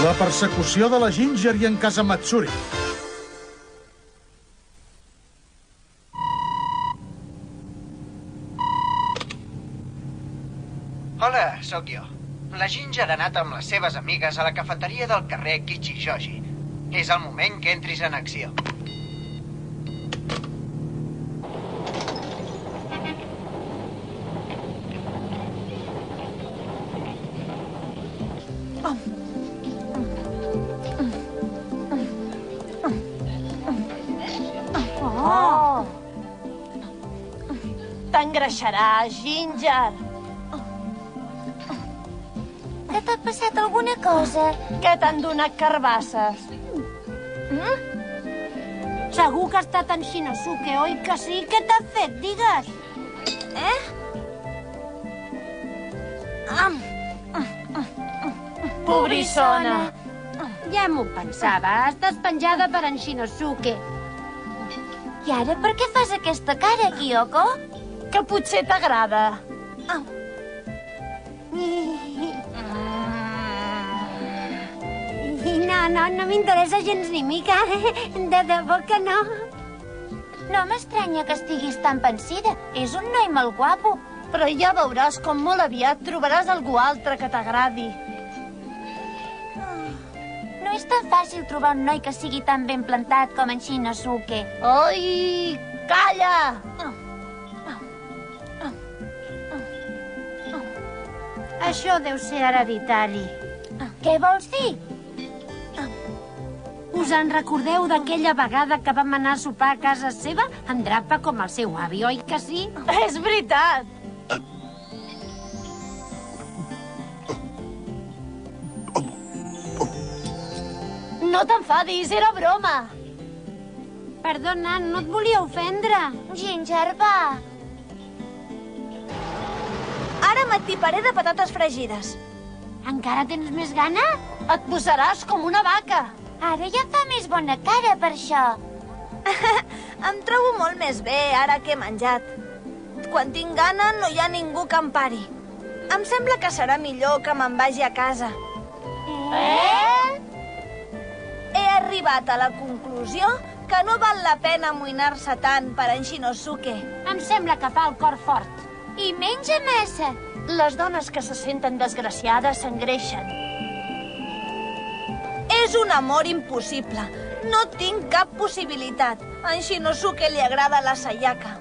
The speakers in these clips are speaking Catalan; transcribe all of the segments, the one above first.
La persecució de la Ginger i en Kazamatsuri. Hola, sóc jo. La Ginger ha anat amb les seves amigues a la cafeteria del carrer Kichijoji. És el moment que entris en acció. T'engreixaràs, Ginger. Que t'ha passat alguna cosa? Que t'han donat carbasses. Segur que ha estat en Shinosuke, oi que sí? Què t'ha fet, digues? Pobrissona. Ja m'ho pensava, estàs penjada per en Shinosuke. I ara per què fas aquesta cara, Kyoko? Que potser t'agrada. No m'interessa gens ni mica. De debò que no. No m'estranya que estiguis tan pensida. És un noi molt guapo. Però ja veuràs com molt aviat trobaràs algú altre que t'agradi. No és tan fàcil trobar un noi que sigui tan ben plantat com en Shinosuke. Oi, calla! Això deu ser hereditari. Què vols dir? Us en recordeu d'aquella vegada que vam anar a sopar a casa seva? En Drapa com el seu avi, oi que sí? És veritat! No t'enfadis, era broma. Perdona, no et volia ofendre. Ginger, va. Ara m'atiparé de patates fregides. Encara tens més gana? Et posaràs com una vaca. Ara ja fa més bona cara per això. Em trobo molt més bé ara que he menjat. Quan tinc gana no hi ha ningú que em pari. Em sembla que serà millor que me'n vagi a casa. He arribat a la conclusió que no val la pena amoïnar-se tant per en Shinosuke. Em sembla que fa el cor fort. I menja massa. Les dones que se senten desgraciades s'engreixen. És un amor impossible. No tinc cap possibilitat. A en Shinosuke li agrada la Sayaka.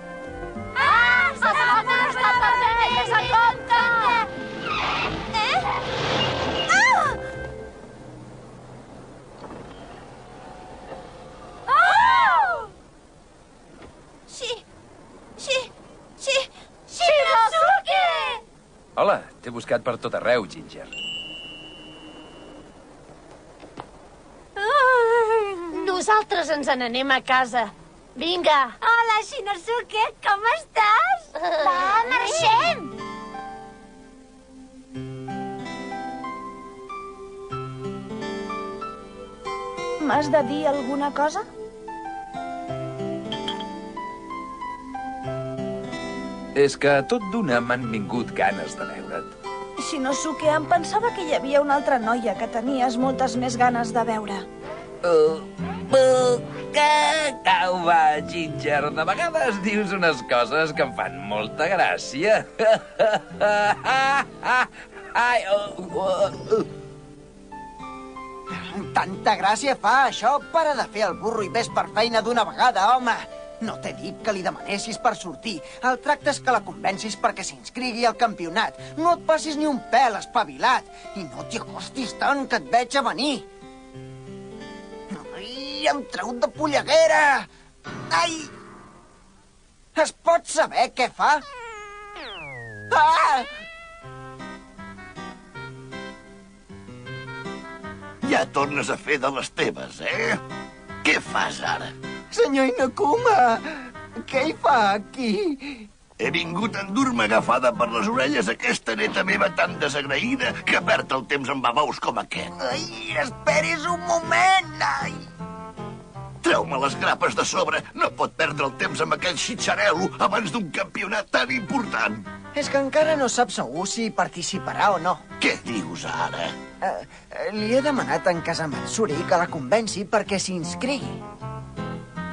Shinosuke! Hola, t'he buscat per tot arreu, Ginger. Nosaltres ens n'anem a casa. Vinga. Hola, Shinosuke, com estàs? Va, marxem! M'has de dir alguna cosa? És que tot d'una m'han vingut ganes de veure't. Shinosuke, em pensava que hi havia una altra noia que tenies moltes més ganes de veure. Au, va, Ginger, de vegades dius unes coses que em fan molta gràcia. Tanta gràcia fa això. Para de fer el burro i ves per feina d'una vegada, home. No t'he dit que li demanessis per sortir. El tracte és que la convencis perquè s'inscrigui al campionat. No et passis ni un pèl espavilat. I no t'hi acostis tant, que et veig a venir. Ai, em treu de polleguera. Ai! Es pot saber què fa? Ah! Ja tornes a fer de les teves, eh? Què fas ara? Senyor Inokuma, què hi fa aquí? He vingut a endur-me agafada per les orelles aquesta neta meva tan desagraïda que perd el temps amb babaus com aquest. Ai, esperis un moment, ai! Treu-me les grapes de sobre. No pot perdre el temps amb aquell xitxarel·lo abans d'un campionat tan important. És que encara no sap segur si participarà o no. Què dius ara? Li he demanat a en Kazamatsuri que la convenci perquè s'inscrigui.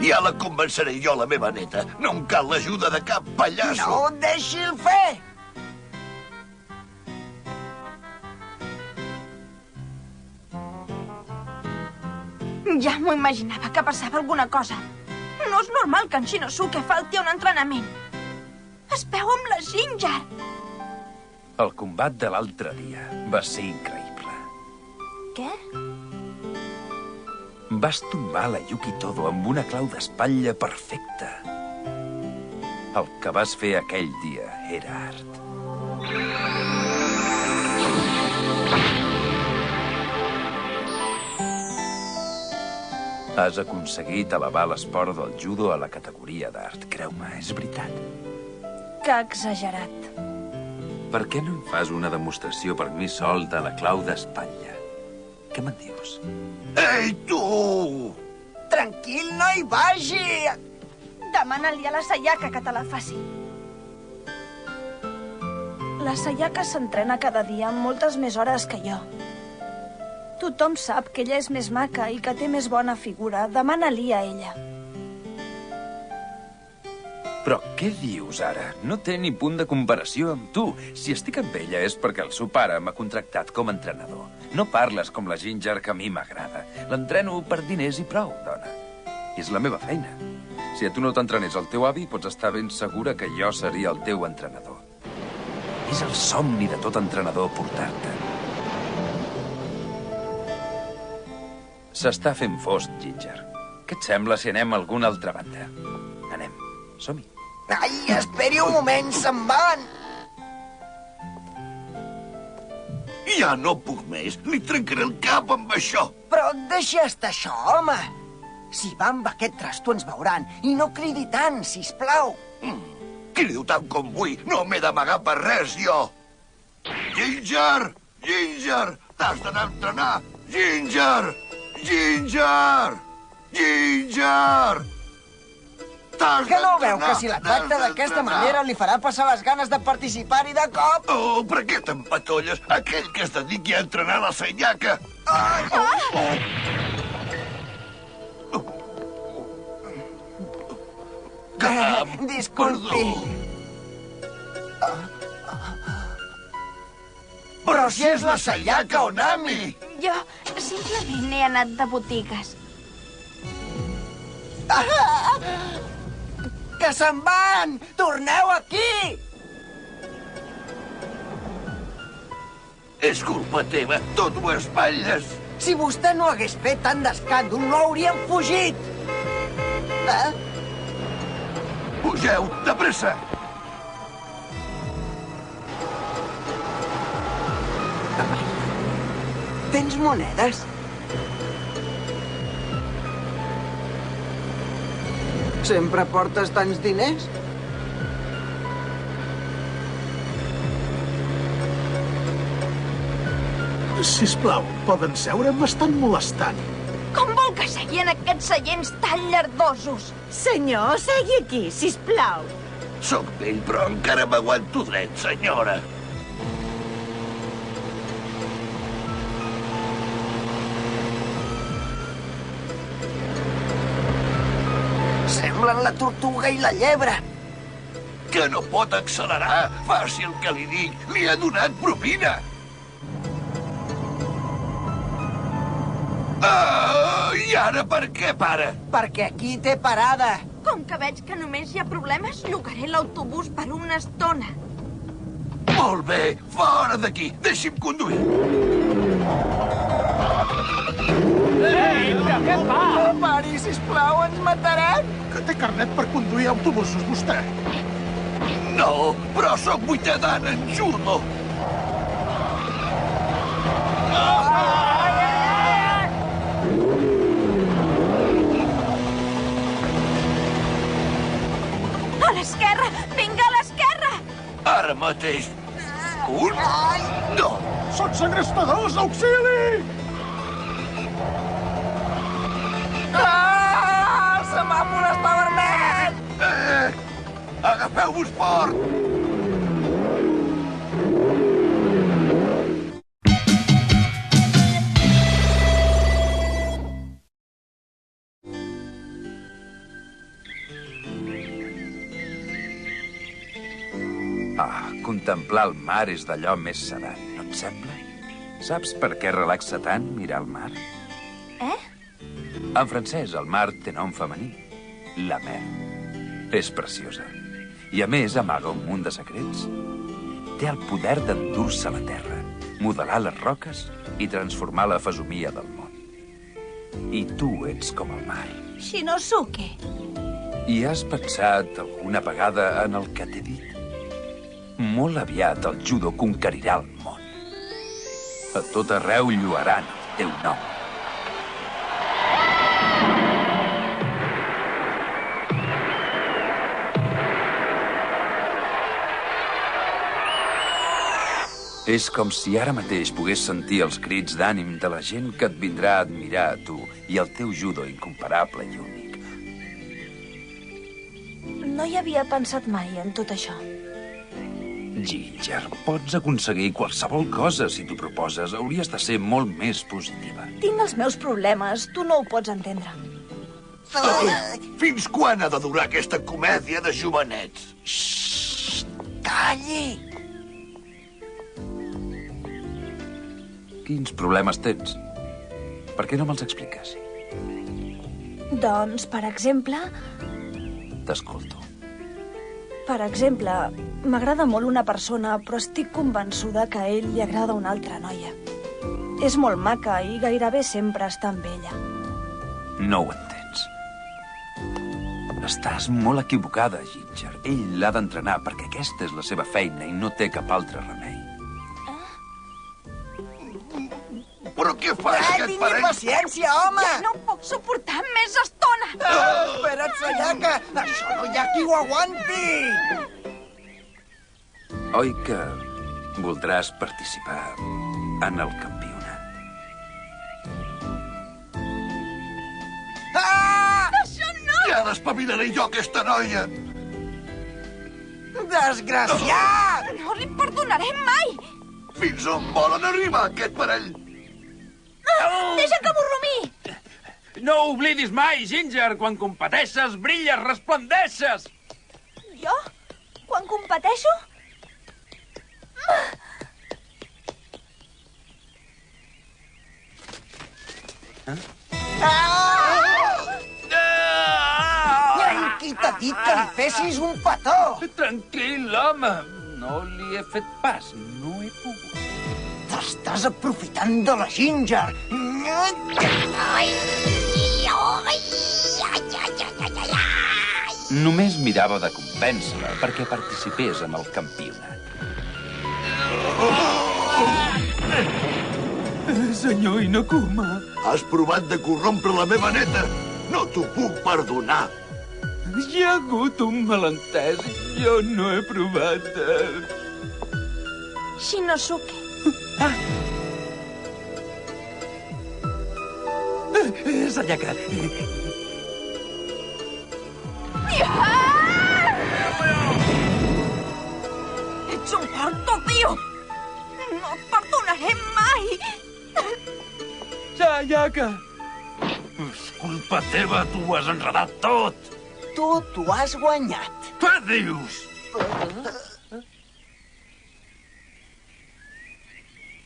Ja la convenceré jo, la meva neta. No em cal l'ajuda de cap pallasso. No, deixi'l fer! Ja m'ho imaginava que passava alguna cosa. No és normal que en Shinosuke falti a un entrenament. Es veu amb la Ginger. El combat de l'altre dia va ser increïble. Què? Vas tombar la Yuki Todo amb una clau d'espatlla perfecta. El que vas fer aquell dia era art. Has aconseguit elevar l'esport del judo a la categoria d'art. Creu-me, és veritat. Que exagerat. Per què no em fas una demostració per mi sol de la clau d'espatlla? Què me'n dius? Ei, tu! Tranquil, no hi vagi! Demana-li a la Sayaka que te la faci. La Sayaka s'entrena cada dia amb moltes més hores que jo. Tothom sap que ella és més maca i que té més bona figura. Demana-li a ella. Però què dius ara? No té ni punt de comparació amb tu. Si estic amb ella és perquè el seu pare m'ha contractat com a entrenador. No parles com la Ginger, que a mi m'agrada. L'entreno per diners i prou, dona. És la meva feina. Si a tu no t'entrenés el teu avi, pots estar ben segura que jo seria el teu entrenador. És el somni de tot entrenador portar-te. S'està fent fosc, Ginger. Què et sembla si anem a alguna altra banda? Anem. Som-hi. Ai, esperi un moment, se'n van! Ja no puc més. Li trencaré el cap amb això. Però deixa estar això, home! Si va amb aquest trasto ens veuran. I no cridi tant, sisplau. Crido tant com vull. No m'he d'amagar per res, jo. Ginger! Ginger! T'has d'anar a entrenar! Ginger! Ginger! Ginger! Que no veu que si la tracta d'aquesta manera li farà passar les ganes de participar-hi de cop? Oh, per què t'empatolles? Aquell que es dediqui a entrenar la Sayaka. Disculpi. Però si és la Sayaka Onami! Jo simplement he anat de botigues. Que se'n van! Torneu aquí! És culpa teva, tot ho espatlles. Si vostè no hagués fet tant d'escàndol, no hauríem fugit! Pugeu, de pressa! Tens monedes? Sempre portes tants diners? Sisplau, poden seure? M'estan molestant. Com vol que segui en aquests seients tan llardosos? Senyor, segui aquí, sisplau. Soc vell, però encara m'aguanto dret, senyora. Semblen la tortuga i la llebre. Que no pot accelerar. Faci el que li dic. Li ha donat propina. I ara per què para? Perquè aquí té parada. Com que veig que només hi ha problemes, llogaré l'autobús per una estona. Molt bé, fora d'aquí. Deixi'm conduir. Pari, sisplau, ens matarem. Que té carnet per conduir autobusos, vostè. No, però sóc vuitè dan en judo. A l'esquerra! Vinga, a l'esquerra! Ara mateix. Un, dos. Són segrestadors, auxili! El semàfor està vermell! Agafeu-vos fort! contemplar el mar és d'allò més sedant, no et sembla? Saps per què relaxa tant mirar el mar? En francès, el mar té nom femení. La mer. És preciosa. I a més amaga un munt de secrets. Té el poder d'endur-se la terra, modelar les roques i transformar la fesomia del món. I tu ets com el mar. Shinosuke. I has pensat alguna vegada en el que t'he dit? Molt aviat el judo conquerirà el món. A tot arreu lluaran el teu nom. És com si ara mateix pogués sentir els crits d'ànim de la gent que et vindrà a admirar a tu i el teu judo incomparable i únic. No hi havia pensat mai en tot això. Ginger, pots aconseguir qualsevol cosa si t'ho proposes. Hauries de ser molt més positiva. Tinc els meus problemes, tu no ho pots entendre. Fins quan ha de durar aquesta comèdia de jovenets? Calli! Quins problemes tens? Per què no me'ls expliques? Doncs, per exemple, T'escolto. m'agrada molt una persona, però estic convençuda que a ell li agrada una altra noia. És molt maca i gairebé sempre està amb ella. No ho entens. Estàs molt equivocada, Ginger. Ell l'ha d'entrenar perquè aquesta és la seva feina i no té cap altre remei. Però què fas, aquest Tingui parell? paciència, home! Ja no puc suportar més estona! Espera't, Sayaka! Això no hi ha qui ho aguanti! Oi que voldràs participar en el campionat? Ah! Ja despavilaré jo aquesta noia! Desgraciat! No li perdonaré mai! Fins on volen arribar, aquest parell? Deixa que m'ho rumí! No ho oblidis mai, Ginger! Quan competeixes, brilles, resplendeixes! Jo? Quan competeixo? Qui t'ha dit que li fessis un petó? Tranquil, home. No li he fet pas. No he pogut. T'estàs aprofitant de la Ginger! Només mirava de convèncer-la perquè participés en el campionat. Senyor Inokuma. Has provat de corrompre la meva neta. No t'ho puc perdonar. Hi ha hagut un malentès. Jo no he provat de... Shinosuke. Sayaka. Ets un porto, tio! No et perdonaré mai! Sayaka. És culpa teva, tu ho has enredat tot! Tu t'ho has guanyat. Què dius?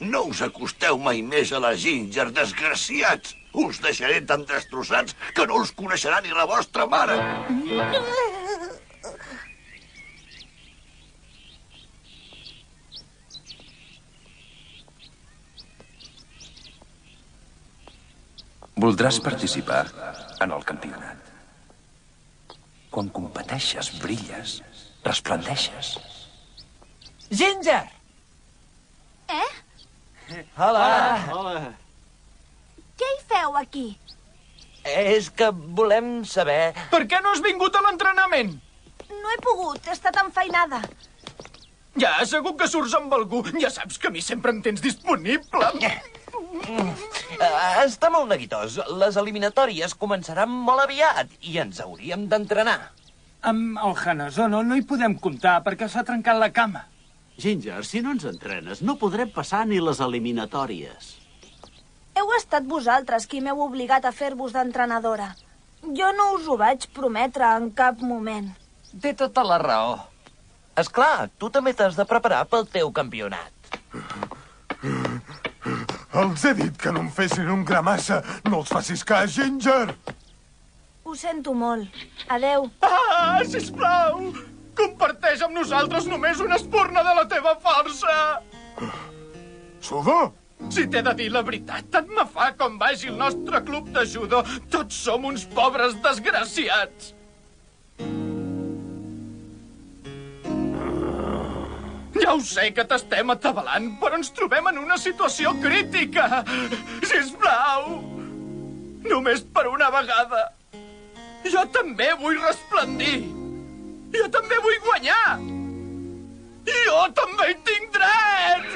No us acosteu mai més a la Ginger, desgraciats! Us deixaré tan destrossats que no us coneixerà ni la vostra mare! Voldràs participar en el campionat. Quan competeixes, brilles, resplendeixes. Ginger! Hola. Què hi feu aquí? És que volem saber... Per què no has vingut a l'entrenament? No he pogut, he estat enfeinada. Ja, segur que surts amb algú. Ja saps que a mi sempre em tens disponible. Està molt neguitós. Les eliminatòries començaran molt aviat i ens hauríem d'entrenar. Amb el Hanazono no hi podem comptar perquè s'ha trencat la cama. Ginger, si no ens entrenes, no podrem passar ni les eliminatòries. Heu estat vosaltres qui m'heu obligat a fer-vos d'entrenadora. Jo no us ho vaig prometre en cap moment. Té tota la raó. Esclar, tu també t'has de preparar pel teu campionat. Els he dit que no em fessin un gramassa. No els facis cas, Ginger! Ho sento molt. Adeu. Ah, sisplau! Comparteix amb nosaltres només una espurna de la teva força! Sudo? Si t'he de dir la veritat, tant me fa com vagi el nostre club de judo. Tots som uns pobres desgraciats. Ja ho sé que t'estem atabalant, però ens trobem en una situació crítica. Sisplau! Només per una vegada. Jo també vull resplendir. Jo també vull guanyar. Jo també hi tinc dret!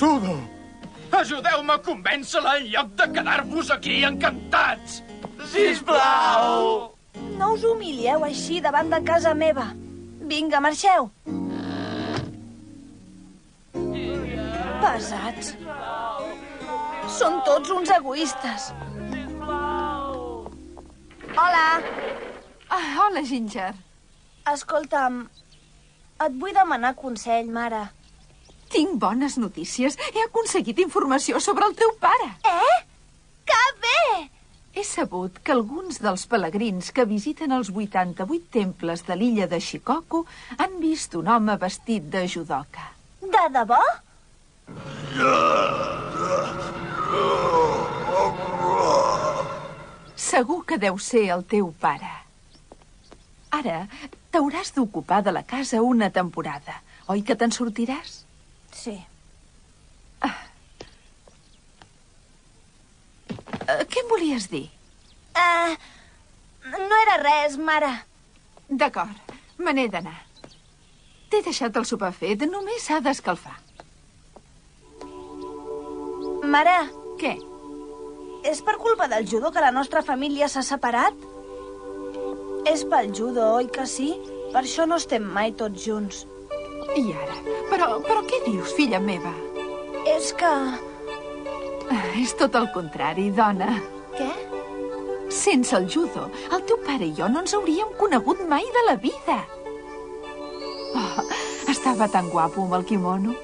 Sudo! Ajudeu-me a convèncer-la en lloc de quedar-vos aquí encantats! Sisplau! No us humilieu així davant de casa meva. Vinga, marxeu. Pesats. Són tots uns egoistes. Hola. Hola, Ginger. Escolta'm, et vull demanar consell, mare. Tinc bones notícies. He aconseguit informació sobre el teu pare. Que bé! He sabut que alguns dels pelegrins que visiten els 88 temples de l'illa de Shikoku han vist un home vestit de judoka. De debò? Segur que deu ser el teu pare. Ara t'hauràs d'ocupar de la casa una temporada. Oi que te'n sortiràs? Sí. Què em volies dir? No era res, mare. D'acord, me n'he d'anar. T'he deixat el sopar fet, només s'ha d'escalfar. Mare. Què? És per culpa del judo que la nostra família s'ha separat? És pel judo, oi que sí? Per això no estem mai tots junts. I ara? Però què dius, filla meva? És que... És tot el contrari, dona. Què? Sense el judo, el teu pare i jo no ens hauríem conegut mai de la vida. Oh, estava tan guapo amb el quimono.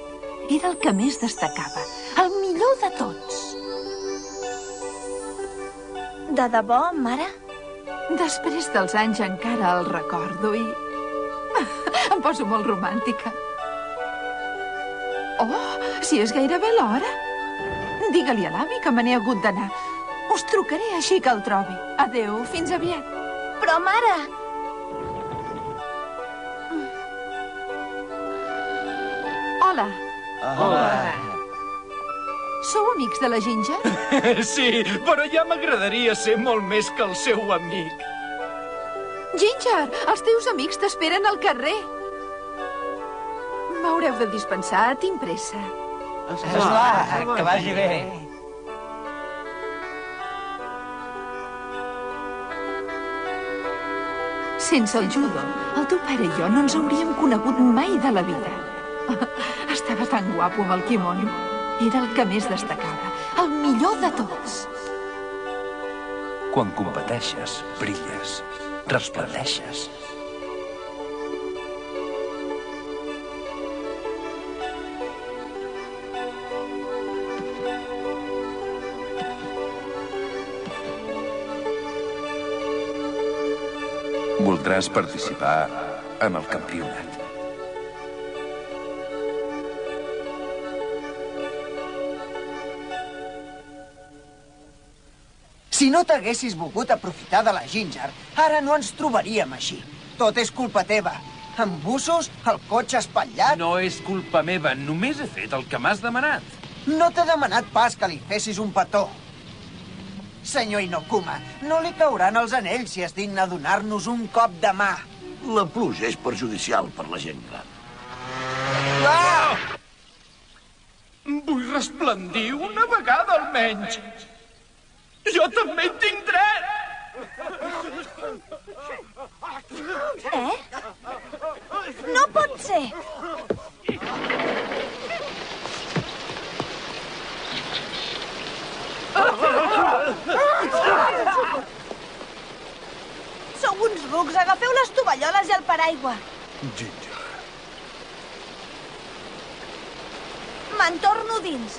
Era el que més destacava. El millor de tots. De debò, mare? Després dels anys encara el recordo i... Em poso molt romàntica. Oh, si és gairebé l'hora. Digue-li a l'avi que me n'he hagut d'anar. Us trucaré així que el trobi. Adéu, fins aviat. Però, mare... Hola. Hola. Sou amics de la Ginger? Sí, però ja m'agradaria ser molt més que el seu amic. Ginger, els teus amics t'esperen al carrer. M'haureu de dispensar, tinc pressa. Esclar, que vagi bé. Sense el judo, el teu pare i jo no ens hauríem conegut mai de la vida. Estava tan guapo amb el quimono. Era el que més destacava, el millor de tots. Quan competeixes, brilles, resplendeixes. Voldràs participar en el campionat. Si no t'haguessis volgut aprofitar de la Ginger, ara no ens trobaríem així. Tot és culpa teva. Embussos, el cotxe espatllat... No és culpa meva, només he fet el que m'has demanat. No t'he demanat pas que li fessis un petó. Senyor Inokuma, no li cauran els anells si es digna donar-nos un cop de mà. La pluja és perjudicial per la gent gran. Ah! Vull resplendir una vegada almenys. Jo també hi tinc dret! No pot ser! Sou uns rucs, agafeu les tovalloles i el paraigua. Ginger. Me'n torno dins.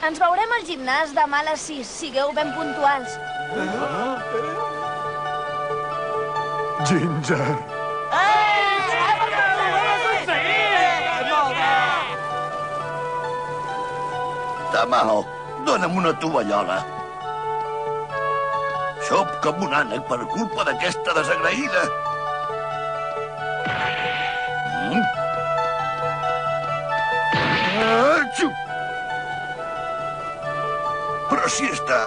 Ens veurem al gimnàs demà a les 6. Sigueu ben puntuals. Ginger. Tamao, dona'm una tovallola. Xop com un ànec per culpa d'aquesta desagraïda. Atxu! Però si està...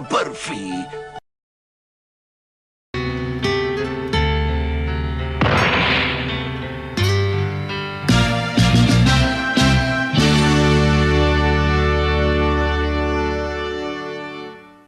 Per fi,